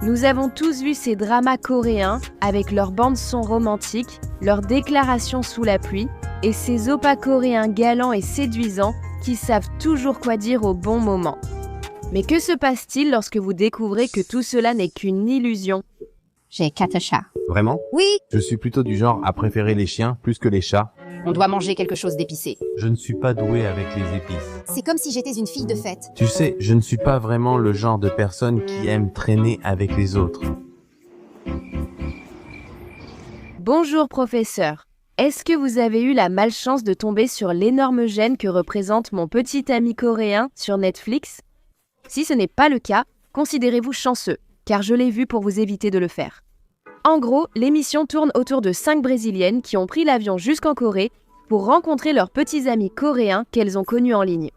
Nous avons tous vu ces dramas coréens avec leurs bandes-son romantiques, leurs déclarations sous la pluie et ces oppas coréens galants et séduisants qui savent toujours quoi dire au bon moment. Mais que se passe-t-il lorsque vous découvrez que tout cela n'est qu'une illusion ? J'ai 4 chats. Vraiment ? Oui, Je suis plutôt du genre à préférer les chiens plus que les chats. on doit manger quelque chose d'épicé. Je ne suis pas doué avec les épices. C'est comme si j'étais une fille de fête. Tu sais, je ne suis pas vraiment le genre de personne qui aime traîner avec les autres. Bonjour professeur. Est-ce que vous avez eu la malchance de tomber sur l'énorme gêne que représente Mon petit ami coréen sur Netflix ? Si ce n'est pas le cas, considérez-vous chanceux, car je l'ai vu pour vous éviter de le faire. En gros, l'émission tourne autour de 5 Brésiliennes qui ont pris l'avion jusqu'en Corée pour rencontrer leurs petits amis coréens qu'elles ont connus en ligne.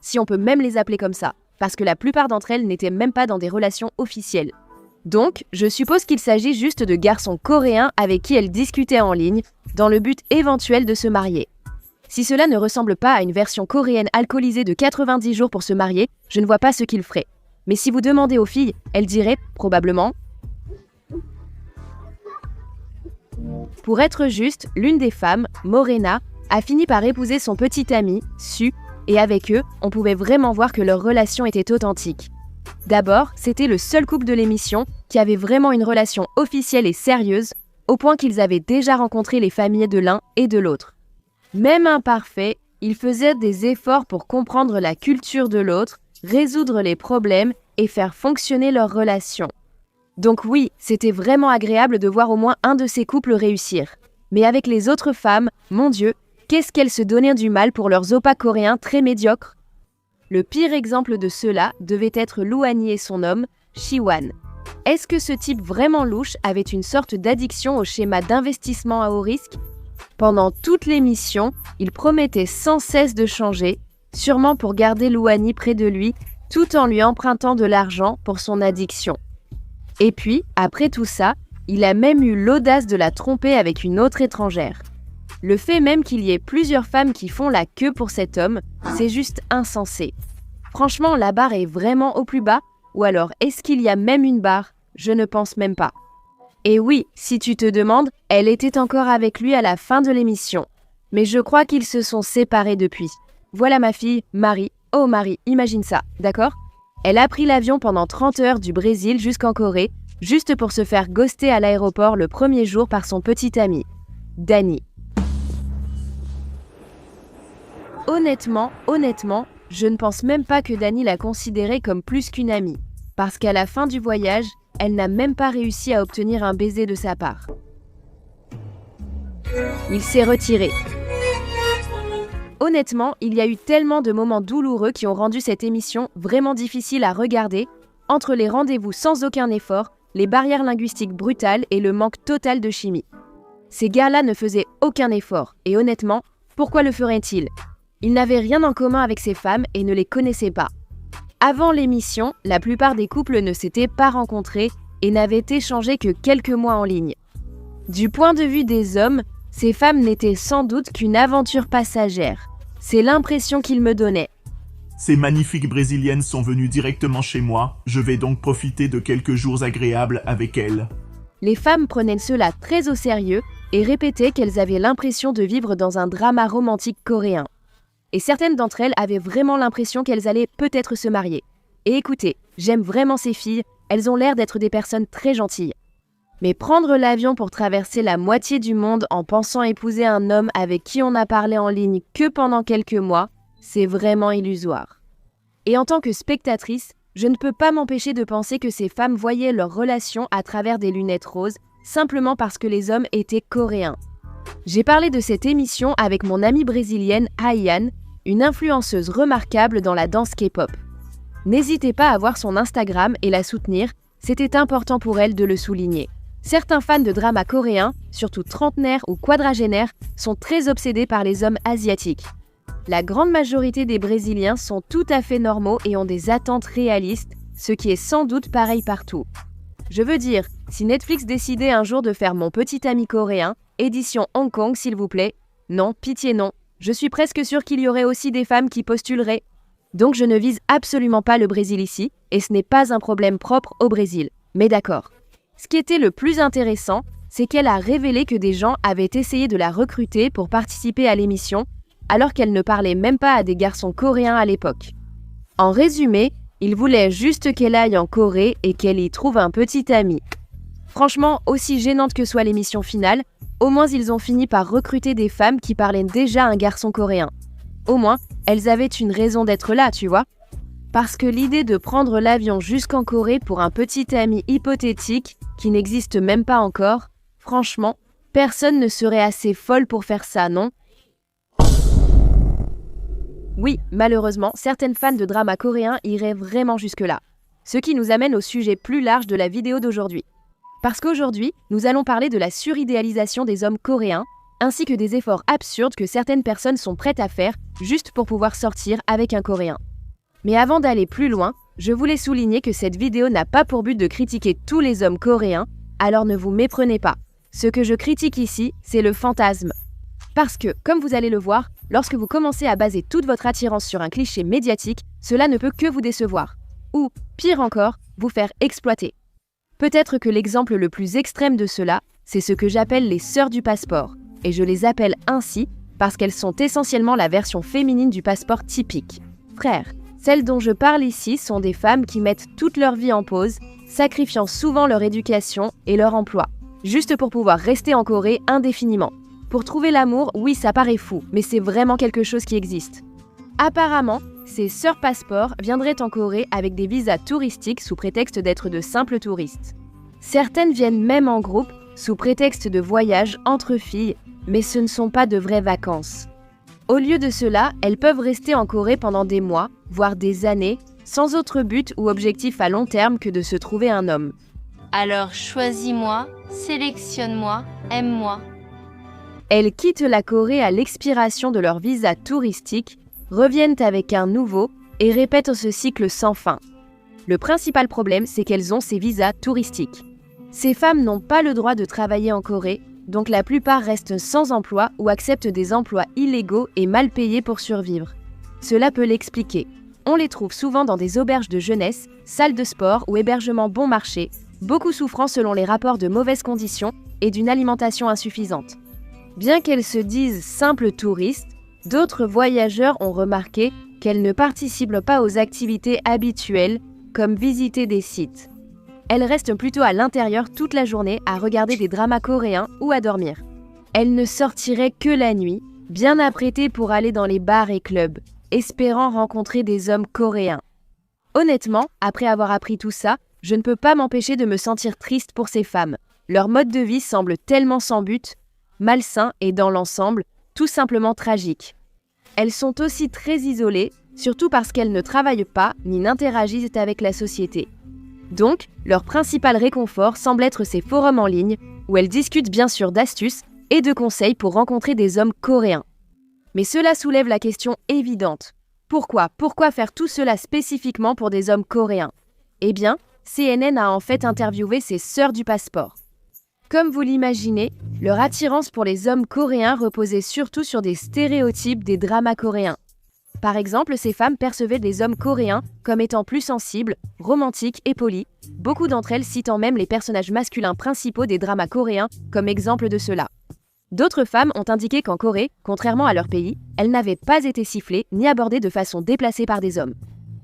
Si on peut même les appeler comme ça, parce que la plupart d'entre elles n'étaient même pas dans des relations officielles. Donc, je suppose qu'il s'agit juste de garçons coréens avec qui elles discutaient en ligne, dans le but éventuel de se marier. Si cela ne ressemble pas à une version coréenne alcoolisée de 90 jours pour se marier, je ne vois pas ce qu'ils feraient. Mais si vous demandez aux filles, elles diraient, probablement... Pour être juste, l'une des femmes, Morena, a fini par épouser son petit ami, Su, et avec eux, on pouvait vraiment voir que leur relation était authentique. D'abord, c'était le seul couple de l'émission qui avait vraiment une relation officielle et sérieuse, au point qu'ils avaient déjà rencontré les familles de l'un et de l'autre. Même imparfaits, ils faisaient des efforts pour comprendre la culture de l'autre, résoudre les problèmes et faire fonctionner leur relation. Donc oui, c'était vraiment agréable de voir au moins un de ces couples réussir. Mais avec les autres femmes, mon Dieu, qu'est-ce qu'elles se donnaient du mal pour leurs oppas coréens très médiocres ? Le pire exemple de cela devait être Louani et son homme, Siwan. Est-ce que ce type vraiment louche avait une sorte d'addiction au schéma d'investissement à haut risque ? Pendant toute l'émission, il promettait sans cesse de changer, sûrement pour garder Louani près de lui, tout en lui empruntant de l'argent pour son addiction. Et puis, après tout ça, il a même eu l'audace de la tromper avec une autre étrangère. Le fait même qu'il y ait plusieurs femmes qui font la queue pour cet homme, c'est juste insensé. Franchement, la barre est vraiment au plus bas, ou alors est-ce qu'il y a même une barre ? Je ne pense même pas. Et oui, si tu te demandes, elle était encore avec lui à la fin de l'émission. Mais je crois qu'ils se sont séparés depuis. Voilà ma fille, Marie. Oh Marie, imagine ça, d'accord ? Elle a pris l'avion pendant 30 heures du Brésil jusqu'en Corée, juste pour se faire ghoster à l'aéroport le premier jour par son petit ami, Danny. Honnêtement, je ne pense même pas que Danny l'a considérée comme plus qu'une amie. Parce qu'à la fin du voyage, elle n'a même pas réussi à obtenir un baiser de sa part. Il s'est retiré. Honnêtement, il y a eu tellement de moments douloureux qui ont rendu cette émission vraiment difficile à regarder, entre les rendez-vous sans aucun effort, les barrières linguistiques brutales et le manque total de chimie. Ces gars-là ne faisaient aucun effort, et honnêtement, pourquoi le feraient-ils ? Ils n'avaient rien en commun avec ces femmes et ne les connaissaient pas. Avant l'émission, la plupart des couples ne s'étaient pas rencontrés et n'avaient échangé que quelques mois en ligne. Du point de vue des hommes, ces femmes n'étaient sans doute qu'une aventure passagère. C'est l'impression qu'ils me donnaient. Ces magnifiques Brésiliennes sont venues directement chez moi, je vais donc profiter de quelques jours agréables avec elles. Les femmes prenaient cela très au sérieux et répétaient qu'elles avaient l'impression de vivre dans un drama romantique coréen. Et certaines d'entre elles avaient vraiment l'impression qu'elles allaient peut-être se marier. Et écoutez, j'aime vraiment ces filles, elles ont l'air d'être des personnes très gentilles. Mais prendre l'avion pour traverser la moitié du monde en pensant épouser un homme avec qui on n'a parlé en ligne que pendant quelques mois, c'est vraiment illusoire. Et en tant que spectatrice, je ne peux pas m'empêcher de penser que ces femmes voyaient leur relation à travers des lunettes roses, simplement parce que les hommes étaient coréens. J'ai parlé de cette émission avec mon amie brésilienne Haiyan, une influenceuse remarquable dans la danse K-pop. N'hésitez pas à voir son Instagram et la soutenir, c'était important pour elle de le souligner. Certains fans de drama coréens, surtout trentenaires ou quadragénaires, sont très obsédés par les hommes asiatiques. La grande majorité des Brésiliens sont tout à fait normaux et ont des attentes réalistes, ce qui est sans doute pareil partout. Je veux dire, si Netflix décidait un jour de faire Mon petit ami coréen, édition Hong Kong s'il vous plaît, non, pitié non, je suis presque sûre qu'il y aurait aussi des femmes qui postuleraient. Donc je ne vise absolument pas le Brésil ici, et ce n'est pas un problème propre au Brésil. Mais d'accord. Ce qui était le plus intéressant, c'est qu'elle a révélé que des gens avaient essayé de la recruter pour participer à l'émission, alors qu'elle ne parlait même pas à des garçons coréens à l'époque. En résumé, ils voulaient juste qu'elle aille en Corée et qu'elle y trouve un petit ami. Franchement, aussi gênante que soit l'émission finale, au moins ils ont fini par recruter des femmes qui parlaient déjà un garçon coréen. Au moins, elles avaient une raison d'être là, tu vois. Parce que l'idée de prendre l'avion jusqu'en Corée pour un petit ami hypothétique, qui n'existe même pas encore, franchement, personne ne serait assez folle pour faire ça, non ? Oui, malheureusement, certaines fans de dramas coréens iraient vraiment jusque-là. Ce qui nous amène au sujet plus large de la vidéo d'aujourd'hui. Parce qu'aujourd'hui, nous allons parler de la suridéalisation des hommes coréens, ainsi que des efforts absurdes que certaines personnes sont prêtes à faire juste pour pouvoir sortir avec un Coréen. Mais avant d'aller plus loin, je voulais souligner que cette vidéo n'a pas pour but de critiquer tous les hommes coréens, alors ne vous méprenez pas. Ce que je critique ici, c'est le fantasme. Parce que, comme vous allez le voir, lorsque vous commencez à baser toute votre attirance sur un cliché médiatique, cela ne peut que vous décevoir. Ou, pire encore, vous faire exploiter. Peut-être que l'exemple le plus extrême de cela, c'est ce que j'appelle les sœurs du passeport. Et je les appelle ainsi parce qu'elles sont essentiellement la version féminine du passeport typique. Frères, celles dont je parle ici sont des femmes qui mettent toute leur vie en pause, sacrifiant souvent leur éducation et leur emploi, juste pour pouvoir rester en Corée indéfiniment. Pour trouver l'amour, oui, ça paraît fou, mais c'est vraiment quelque chose qui existe. Apparemment, ces sœurs passeports viendraient en Corée avec des visas touristiques sous prétexte d'être de simples touristes. Certaines viennent même en groupe, sous prétexte de voyage entre filles, mais ce ne sont pas de vraies vacances. Au lieu de cela, elles peuvent rester en Corée pendant des mois, voire des années, sans autre but ou objectif à long terme que de se trouver un homme. Alors choisis-moi, sélectionne-moi, aime-moi. Elles quittent la Corée à l'expiration de leur visa touristique, reviennent avec un nouveau et répètent ce cycle sans fin. Le principal problème, c'est qu'elles ont ces visas touristiques. Ces femmes n'ont pas le droit de travailler en Corée, donc la plupart restent sans emploi ou acceptent des emplois illégaux et mal payés pour survivre. Cela peut l'expliquer. On les trouve souvent dans des auberges de jeunesse, salles de sport ou hébergements bon marché, beaucoup souffrant selon les rapports de mauvaises conditions et d'une alimentation insuffisante. Bien qu'elles se disent simples touristes, d'autres voyageurs ont remarqué qu'elles ne participent pas aux activités habituelles, comme visiter des sites. Elles restent plutôt à l'intérieur toute la journée à regarder des dramas coréens ou à dormir. Elles ne sortiraient que la nuit, bien apprêtées pour aller dans les bars et clubs, espérant rencontrer des hommes coréens. Honnêtement, après avoir appris tout ça, je ne peux pas m'empêcher de me sentir triste pour ces femmes. Leur mode de vie semble tellement sans but, malsain et dans l'ensemble, tout simplement tragique. Elles sont aussi très isolées, surtout parce qu'elles ne travaillent pas ni n'interagissent avec la société. Donc, leur principal réconfort semble être ces forums en ligne, où elles discutent bien sûr d'astuces et de conseils pour rencontrer des hommes coréens. Mais cela soulève la question évidente. Pourquoi faire tout cela spécifiquement pour des hommes coréens ? Eh bien, CNN a en fait interviewé ces sœurs du passeport. Comme vous l'imaginez, leur attirance pour les hommes coréens reposait surtout sur des stéréotypes des dramas coréens. Par exemple, ces femmes percevaient les hommes coréens comme étant plus sensibles, romantiques et polis, beaucoup d'entre elles citant même les personnages masculins principaux des dramas coréens comme exemple de cela. D'autres femmes ont indiqué qu'en Corée, contrairement à leur pays, elles n'avaient pas été sifflées ni abordées de façon déplacée par des hommes.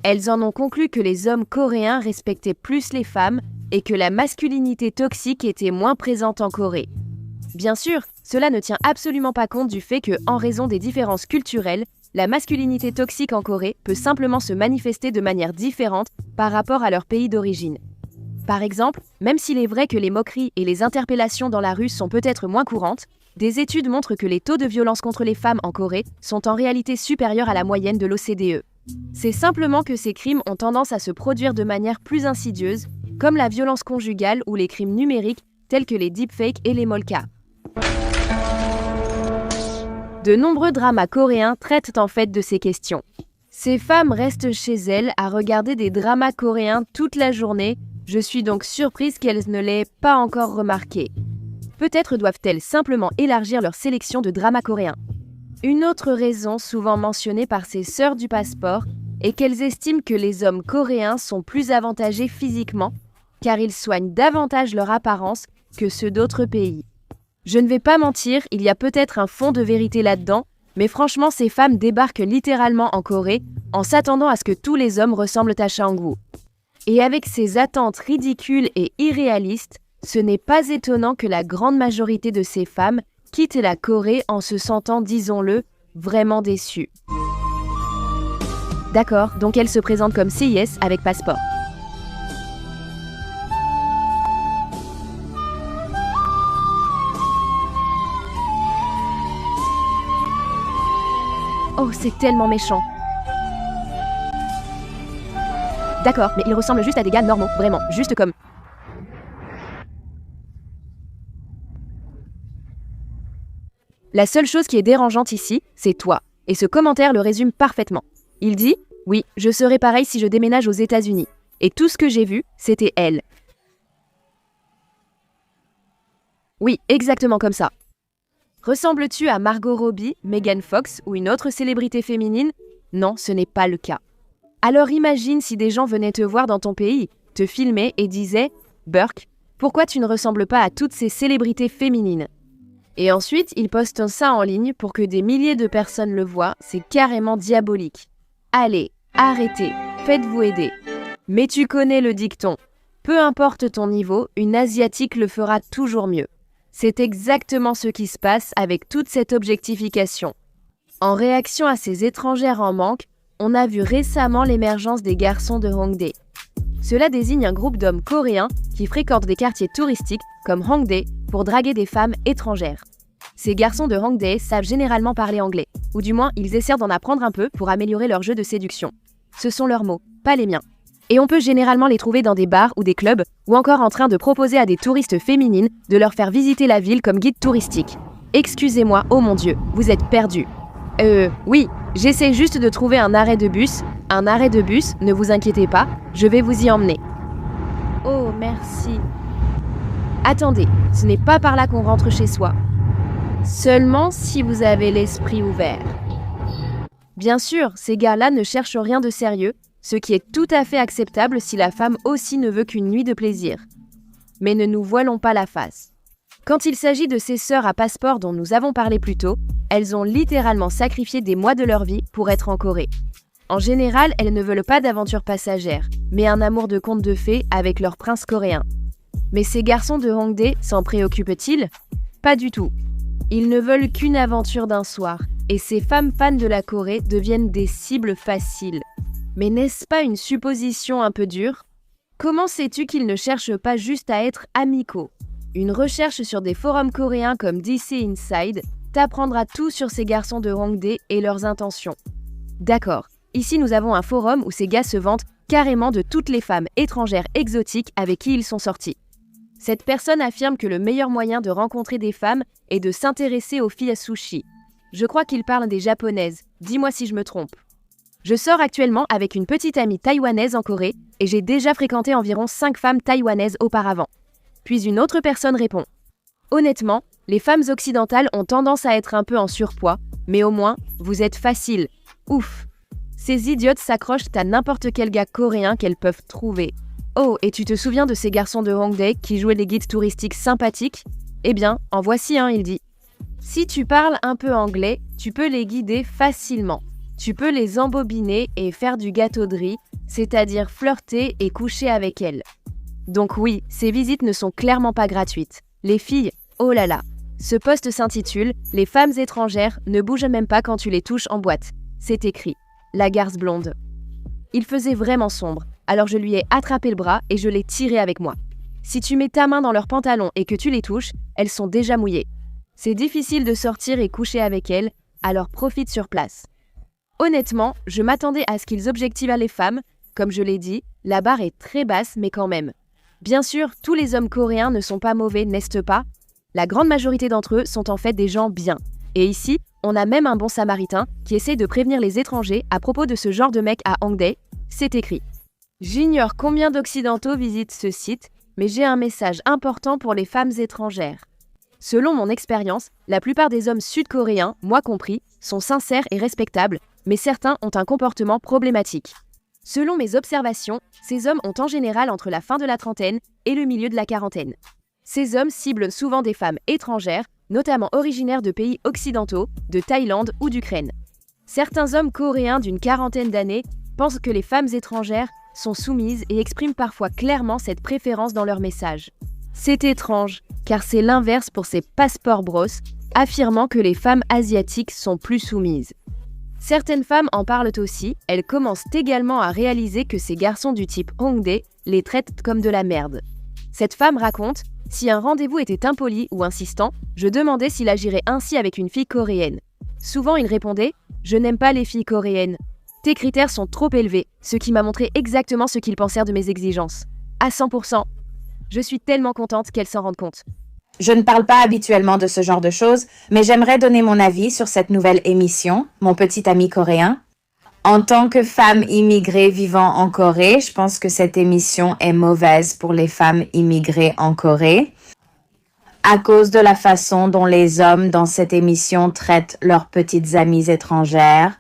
Elles en ont conclu que les hommes coréens respectaient plus les femmes et que la masculinité toxique était moins présente en Corée. Bien sûr, cela ne tient absolument pas compte du fait que, en raison des différences culturelles, la masculinité toxique en Corée peut simplement se manifester de manière différente par rapport à leur pays d'origine. Par exemple, même s'il est vrai que les moqueries et les interpellations dans la rue sont peut-être moins courantes, des études montrent que les taux de violence contre les femmes en Corée sont en réalité supérieurs à la moyenne de l'OCDE. C'est simplement que ces crimes ont tendance à se produire de manière plus insidieuse, comme la violence conjugale ou les crimes numériques tels que les deepfakes et les molkas. De nombreux dramas coréens traitent en fait de ces questions. Ces femmes restent chez elles à regarder des dramas coréens toute la journée, je suis donc surprise qu'elles ne l'aient pas encore remarqué. Peut-être doivent-elles simplement élargir leur sélection de dramas coréens. Une autre raison souvent mentionnée par ces sœurs du passeport est qu'elles estiment que les hommes coréens sont plus avantagés physiquement, car ils soignent davantage leur apparence que ceux d'autres pays. Je ne vais pas mentir, il y a peut-être un fond de vérité là-dedans, mais franchement, ces femmes débarquent littéralement en Corée en s'attendant à ce que tous les hommes ressemblent à Chang-woo. Et avec ces attentes ridicules et irréalistes, ce n'est pas étonnant que la grande majorité de ces femmes quittent la Corée en se sentant, disons-le, vraiment déçues. D'accord, donc elles se présentent comme CIS avec passeport. Oh, c'est tellement méchant. D'accord, mais ils ressemblent juste à des gars normaux, vraiment, juste comme... La seule chose qui est dérangeante ici, c'est toi. Et ce commentaire le résume parfaitement. Il dit « Oui, je serais pareil si je déménage aux États-Unis. Et tout ce que j'ai vu, c'était elle. » Oui, exactement comme ça. Ressembles-tu à Margot Robbie, Megan Fox ou une autre célébrité féminine? Non, ce n'est pas le cas. Alors imagine si des gens venaient te voir dans ton pays, te filmaient et disaient « Burke, pourquoi tu ne ressembles pas à toutes ces célébrités féminines ?» Et ensuite, ils postent ça en ligne pour que des milliers de personnes le voient, c'est carrément diabolique. Allez, arrêtez, faites-vous aider. Mais tu connais le dicton. Peu importe ton niveau, une asiatique le fera toujours mieux. C'est exactement ce qui se passe avec toute cette objectification. En réaction à ces étrangères en manque, on a vu récemment l'émergence des garçons de Hongdae. Cela désigne un groupe d'hommes coréens qui fréquentent des quartiers touristiques comme Hongdae pour draguer des femmes étrangères. Ces garçons de Hongdae savent généralement parler anglais, ou du moins ils essaient d'en apprendre un peu pour améliorer leur jeu de séduction. Ce sont leurs mots, pas les miens. Et on peut généralement les trouver dans des bars ou des clubs, ou encore en train de proposer à des touristes féminines de leur faire visiter la ville comme guide touristique. Excusez-moi, oh mon Dieu, vous êtes perdus. Oui, j'essaie juste de trouver un arrêt de bus. Un arrêt de bus, ne vous inquiétez pas, je vais vous y emmener. Oh, merci. Attendez, ce n'est pas par là qu'on rentre chez soi. Seulement si vous avez l'esprit ouvert. Bien sûr, ces gars-là ne cherchent rien de sérieux, ce qui est tout à fait acceptable si la femme aussi ne veut qu'une nuit de plaisir. Mais ne nous voilons pas la face. Quand il s'agit de ces sœurs à passeport dont nous avons parlé plus tôt, elles ont littéralement sacrifié des mois de leur vie pour être en Corée. En général, elles ne veulent pas d'aventure passagère, mais un amour de conte de fées avec leur prince coréen. Mais ces garçons de Hongdae s'en préoccupent-ils? Pas du tout. Ils ne veulent qu'une aventure d'un soir, et ces femmes fans de la Corée deviennent des cibles faciles. Mais n'est-ce pas une supposition un peu dure? Comment sais-tu qu'ils ne cherchent pas juste à être amicaux? Une recherche sur des forums coréens comme DC Inside t'apprendra tout sur ces garçons de Hongdae et leurs intentions. D'accord, ici nous avons un forum où ces gars se vantent carrément de toutes les femmes étrangères exotiques avec qui ils sont sortis. Cette personne affirme que le meilleur moyen de rencontrer des femmes est de s'intéresser aux filles à sushi. Je crois qu'il parle des japonaises, dis-moi si je me trompe. Je sors actuellement avec une petite amie taïwanaise en Corée et j'ai déjà fréquenté environ 5 femmes taïwanaises auparavant. Puis une autre personne répond. Honnêtement, les femmes occidentales ont tendance à être un peu en surpoids, mais au moins, vous êtes faciles. Ouf! Ces idiotes s'accrochent à n'importe quel gars coréen qu'elles peuvent trouver. Oh, et tu te souviens de ces garçons de Hongdae qui jouaient des guides touristiques sympathiques? Eh bien, en voici un, il dit. Si tu parles un peu anglais, tu peux les guider facilement. Tu peux les embobiner et faire du gâteau de riz, c'est-à-dire flirter et coucher avec elles. Donc oui, ces visites ne sont clairement pas gratuites. Les filles, oh là là. Ce post s'intitule « Les femmes étrangères ne bougent même pas quand tu les touches en boîte ». C'est écrit. La garce blonde. Il faisait vraiment sombre, alors je lui ai attrapé le bras et je l'ai tiré avec moi. Si tu mets ta main dans leurs pantalons et que tu les touches, elles sont déjà mouillées. C'est difficile de sortir et coucher avec elles, alors profite sur place. Honnêtement, je m'attendais à ce qu'ils objectivent les femmes. Comme je l'ai dit, la barre est très basse, mais quand même. Bien sûr, tous les hommes coréens ne sont pas mauvais, n'est-ce pas? La grande majorité d'entre eux sont en fait des gens bien. Et ici, on a même un bon samaritain qui essaie de prévenir les étrangers à propos de ce genre de mec à Hongdae. C'est écrit. J'ignore combien d'occidentaux visitent ce site, mais j'ai un message important pour les femmes étrangères. Selon mon expérience, la plupart des hommes sud-coréens, moi compris, sont sincères et respectables, mais certains ont un comportement problématique. Selon mes observations, ces hommes ont en général entre la fin de la trentaine et le milieu de la quarantaine. Ces hommes ciblent souvent des femmes étrangères, notamment originaires de pays occidentaux, de Thaïlande ou d'Ukraine. Certains hommes coréens d'une quarantaine d'années pensent que les femmes étrangères sont soumises et expriment parfois clairement cette préférence dans leurs messages. C'est étrange, car c'est l'inverse pour ces passeports bros, affirmant que les femmes asiatiques sont plus soumises. Certaines femmes en parlent aussi, elles commencent également à réaliser que ces garçons du type Hongdae les traitent comme de la merde. Cette femme raconte « Si un rendez-vous était impoli ou insistant, je demandais s'il agirait ainsi avec une fille coréenne. Souvent il répondait « Je n'aime pas les filles coréennes. Tes critères sont trop élevés », ce qui m'a montré exactement ce qu'ils pensèrent de mes exigences. À 100%. Je suis tellement contente qu'elles s'en rendent compte. Je ne parle pas habituellement de ce genre de choses, mais j'aimerais donner mon avis sur cette nouvelle émission, Mon petit ami coréen. En tant que femme immigrée vivant en Corée, je pense que cette émission est mauvaise pour les femmes immigrées en Corée, à cause de la façon dont les hommes dans cette émission traitent leurs petites amies étrangères.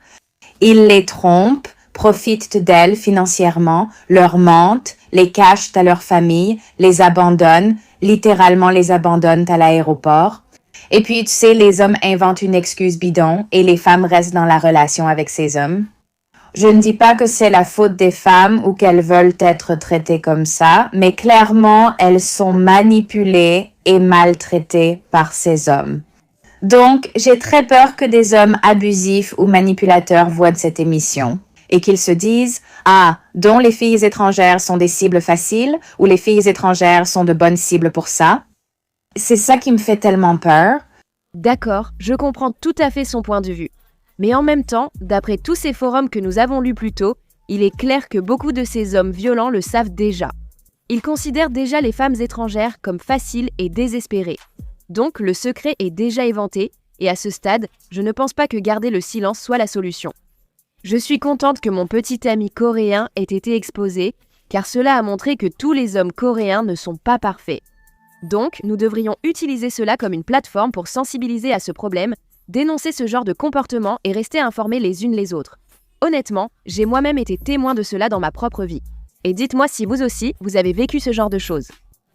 Ils les trompent, profitent d'elles financièrement, leur mentent, les cachent à leur famille, les abandonnent, littéralement les abandonnent à l'aéroport. Et puis, tu sais, les hommes inventent une excuse bidon et les femmes restent dans la relation avec ces hommes. Je ne dis pas que c'est la faute des femmes ou qu'elles veulent être traitées comme ça, mais clairement, elles sont manipulées et maltraitées par ces hommes. Donc, j'ai très peur que des hommes abusifs ou manipulateurs voient de cette émission et qu'ils se disent « Ah, dont les filles étrangères sont des cibles faciles ou les filles étrangères sont de bonnes cibles pour ça. » C'est ça qui me fait tellement peur. D'accord, je comprends tout à fait son point de vue. Mais en même temps, d'après tous ces forums que nous avons lus plus tôt, il est clair que beaucoup de ces hommes violents le savent déjà. Ils considèrent déjà les femmes étrangères comme faciles et désespérées. Donc le secret est déjà éventé, et à ce stade, je ne pense pas que garder le silence soit la solution. Je suis contente que mon petit ami coréen ait été exposé, car cela a montré que tous les hommes coréens ne sont pas parfaits. Donc, nous devrions utiliser cela comme une plateforme pour sensibiliser à ce problème, dénoncer ce genre de comportement et rester informés les unes les autres. Honnêtement, j'ai moi-même été témoin de cela dans ma propre vie. Et dites-moi si vous aussi, vous avez vécu ce genre de choses.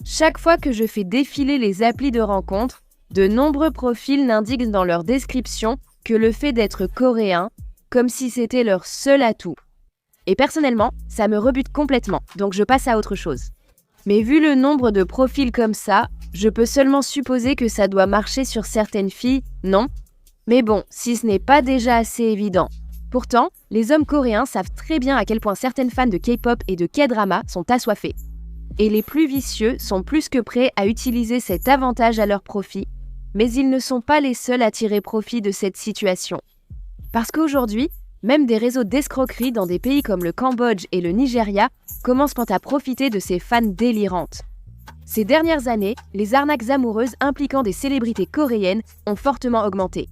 Chaque fois que je fais défiler les applis de rencontres, de nombreux profils n'indiquent dans leur description que le fait d'être coréen, comme si c'était leur seul atout. Et personnellement, ça me rebute complètement, donc je passe à autre chose. Mais vu le nombre de profils comme ça, je peux seulement supposer que ça doit marcher sur certaines filles, non? Mais bon, si ce n'est pas déjà assez évident. Pourtant, les hommes coréens savent très bien à quel point certaines fans de K-pop et de K-drama sont assoiffés. Et les plus vicieux sont plus que prêts à utiliser cet avantage à leur profit, mais ils ne sont pas les seuls à tirer profit de cette situation. Parce qu'aujourd'hui, même des réseaux d'escroquerie dans des pays comme le Cambodge et le Nigeria commencent à profiter de ces fans délirantes. Ces dernières années, les arnaques amoureuses impliquant des célébrités coréennes ont fortement augmenté.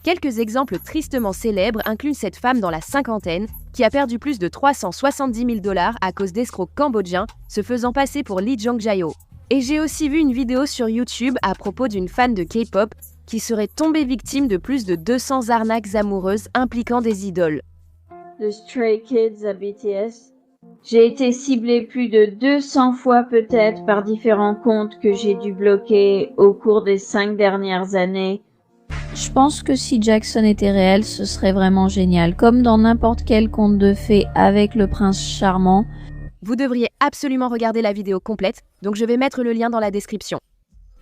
Quelques exemples tristement célèbres incluent cette femme dans la cinquantaine qui a perdu plus de 370 000 $ à cause d'escrocs cambodgiens se faisant passer pour Lee Jong-jae. Et j'ai aussi vu une vidéo sur YouTube à propos d'une fan de K-pop qui serait tombée victime de plus de 200 arnaques amoureuses impliquant des idoles. The Stray Kids à BTS. J'ai été ciblée plus de 200 fois peut-être par différents comptes que j'ai dû bloquer au cours des 5 dernières années. Je pense que si Jackson était réel, ce serait vraiment génial. Comme dans n'importe quel conte de fées avec le prince charmant. Vous devriez absolument regarder la vidéo complète, donc je vais mettre le lien dans la description.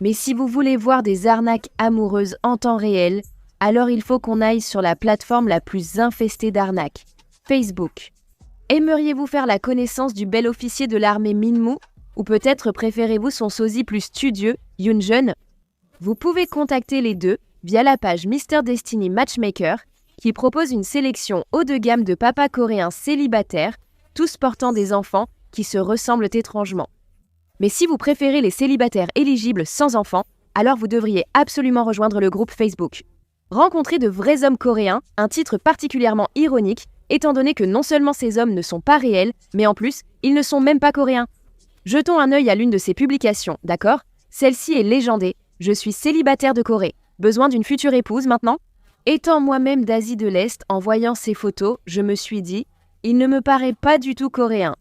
Mais si vous voulez voir des arnaques amoureuses en temps réel, alors il faut qu'on aille sur la plateforme la plus infestée d'arnaques, Facebook. Aimeriez-vous faire la connaissance du bel officier de l'armée Minmoo? Ou peut-être préférez-vous son sosie plus studieux, Yoonjun? Vous pouvez contacter les deux via la page Mr Destiny Matchmaker, qui propose une sélection haut de gamme de papas coréens célibataires, tous portant des enfants qui se ressemblent étrangement. Mais si vous préférez les célibataires éligibles sans enfants, alors vous devriez absolument rejoindre le groupe Facebook. Rencontrer de vrais hommes coréens, un titre particulièrement ironique, étant donné que non seulement ces hommes ne sont pas réels, mais en plus, ils ne sont même pas coréens. Jetons un œil à l'une de ces publications, d'accord? Celle-ci est légendée. Je suis célibataire de Corée. Besoin d'une future épouse maintenant? Étant moi-même d'Asie de l'Est, en voyant ces photos, je me suis dit il ne me paraît pas du tout coréen.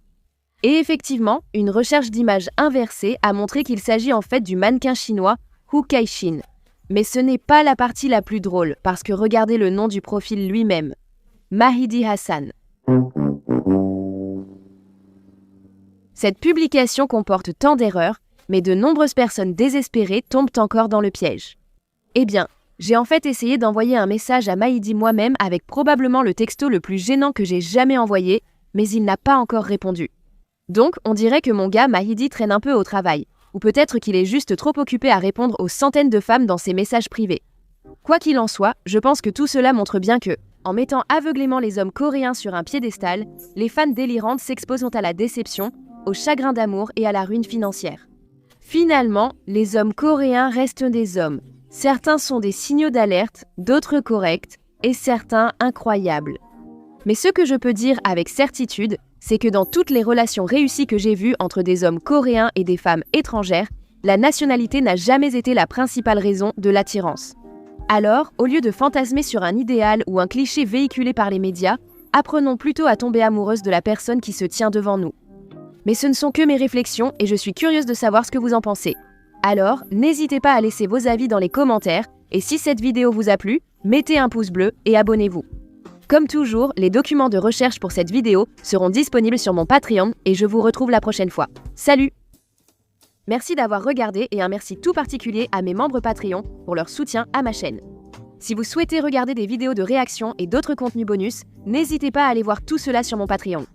Et effectivement, une recherche d'images inversée a montré qu'il s'agit en fait du mannequin chinois Hu Kaixin. Mais ce n'est pas la partie la plus drôle, parce que regardez le nom du profil lui-même. Mahdi Hassan. Cette publication comporte tant d'erreurs, mais de nombreuses personnes désespérées tombent encore dans le piège. Eh bien, j'ai en fait essayé d'envoyer un message à Mahdi moi-même avec probablement le texto le plus gênant que j'ai jamais envoyé, mais il n'a pas encore répondu. Donc, on dirait que mon gars Mahdi traîne un peu au travail, ou peut-être qu'il est juste trop occupé à répondre aux centaines de femmes dans ses messages privés. Quoi qu'il en soit, je pense que tout cela montre bien que, en mettant aveuglément les hommes coréens sur un piédestal, les fans délirantes s'exposent à la déception, au chagrin d'amour et à la ruine financière. Finalement, les hommes coréens restent des hommes. Certains sont des signaux d'alerte, d'autres corrects, et certains incroyables. Mais ce que je peux dire avec certitude, c'est que dans toutes les relations réussies que j'ai vues entre des hommes coréens et des femmes étrangères, la nationalité n'a jamais été la principale raison de l'attirance. Alors, au lieu de fantasmer sur un idéal ou un cliché véhiculé par les médias, apprenons plutôt à tomber amoureuse de la personne qui se tient devant nous. Mais ce ne sont que mes réflexions et je suis curieuse de savoir ce que vous en pensez. Alors, n'hésitez pas à laisser vos avis dans les commentaires et si cette vidéo vous a plu, mettez un pouce bleu et abonnez-vous. Comme toujours, les documents de recherche pour cette vidéo seront disponibles sur mon Patreon et je vous retrouve la prochaine fois. Salut! Merci d'avoir regardé et un merci tout particulier à mes membres Patreon pour leur soutien à ma chaîne. Si vous souhaitez regarder des vidéos de réaction et d'autres contenus bonus, n'hésitez pas à aller voir tout cela sur mon Patreon.